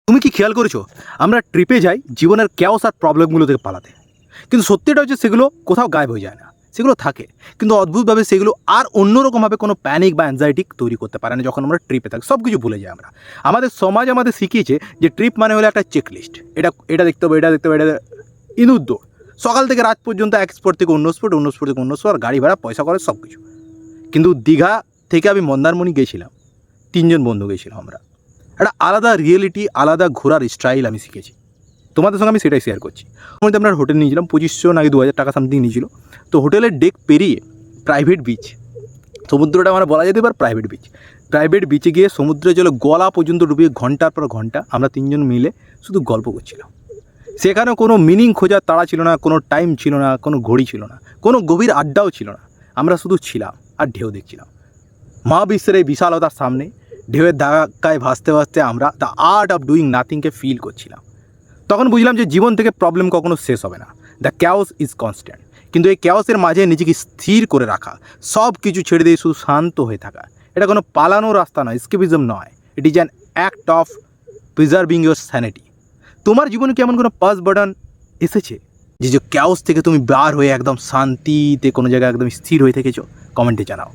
তুমি কি খেয়াল করেছো আমরা ট্রিপে যাই জীবনের ক্যাওস আর প্রবলেমগুলো থেকে পালাতে, কিন্তু সত্যিটা হচ্ছে সেগুলো কোথাও গায়েব হয়ে যায় না, সেগুলো থাকে, কিন্তু অদ্ভুতভাবে সেগুলো আর অন্যরকমভাবে কোনো প্যানিক বা অ্যাংজাইটি তৈরি করতে পারে না। যখন আমরা ট্রিপে থাকি সব কিছু ভুলে যাই আমরা। আমাদের সমাজ আমাদের শিখিয়েছে যে ট্রিপ মানে হলো একটা চেকলিস্ট, এটা দেখতে হবে, এটা দেখতে হবে, এটা ইঁদুর দৌড়, সকাল থেকে রাত পর্যন্ত এক স্পট থেকে অন্য স্পট, অন্য স্পট থেকে অন্য স্পট, আর গাড়ি ভাড়া, পয়সা খরচ, সব কিছু। কিন্তু দীঘা থেকে আমি মন্দারমণি গেছিলাম, 3জন বন্ধু গেছিলাম আমরা। একটা আলাদা রিয়েলিটি, আলাদা ঘোরার স্টাইল আমি শিখেছি। তোমাদের সঙ্গে আমি সেটাই শেয়ার করছি। মধ্যে আমরা হোটেল নিয়েছিলাম 2500 নাকি 2000 টাকা সামথিং নিয়েছিল। তো হোটেলের ডেক পেরিয়ে প্রাইভেট বিচ, সমুদ্রটা আমরা বলা যেতে পারে প্রাইভেট বিচে গিয়ে সমুদ্রে জলে গলা পর্যন্ত ডুবিয়ে ঘন্টার পর ঘন্টা আমরা 3জন মিলে শুধু গল্প করছিলাম। সেখানে কোনো মিনিং খোঁজার তাড়া ছিল না, কোনো টাইম ছিল না, কোনো ঘড়ি ছিল না, কোনো গভীর আড্ডাও ছিল না। আমরা শুধু ছিলাম আর ঢেউ দেখছিলাম। মহাবিশ্বের এই বিশালতার সামনে ঢেউয়ের ধাক্কায় ভাসতে ভাসতে আমরা দ্য আর্ট অফ ডুইং নাথিংকে ফিল করছিলাম। তখন বুঝলাম যে জীবন থেকে প্রবলেম কখনো শেষ হবে না, দ্য ক্যাওস ইজ কনস্ট্যান্ট। কিন্তু এই ক্যাওসের মাঝে নিজেকে স্থির করে রাখা, সব কিছু ছেড়ে দিয়ে শুধু শান্ত হয়ে থাকা, এটা কোনো পালানোর রাস্তা নয়, এস্কেপিজম নয়, it is an act of preserving your sanity. তোমার জীবনে কি এমন কোনো পাস বাটন এসেছে যে ক্যাওস থেকে তুমি বার হয়ে একদম শান্তিতে কোনো জায়গায় একদম স্থির হয়ে থেকেছো? কমেন্টে জানাও।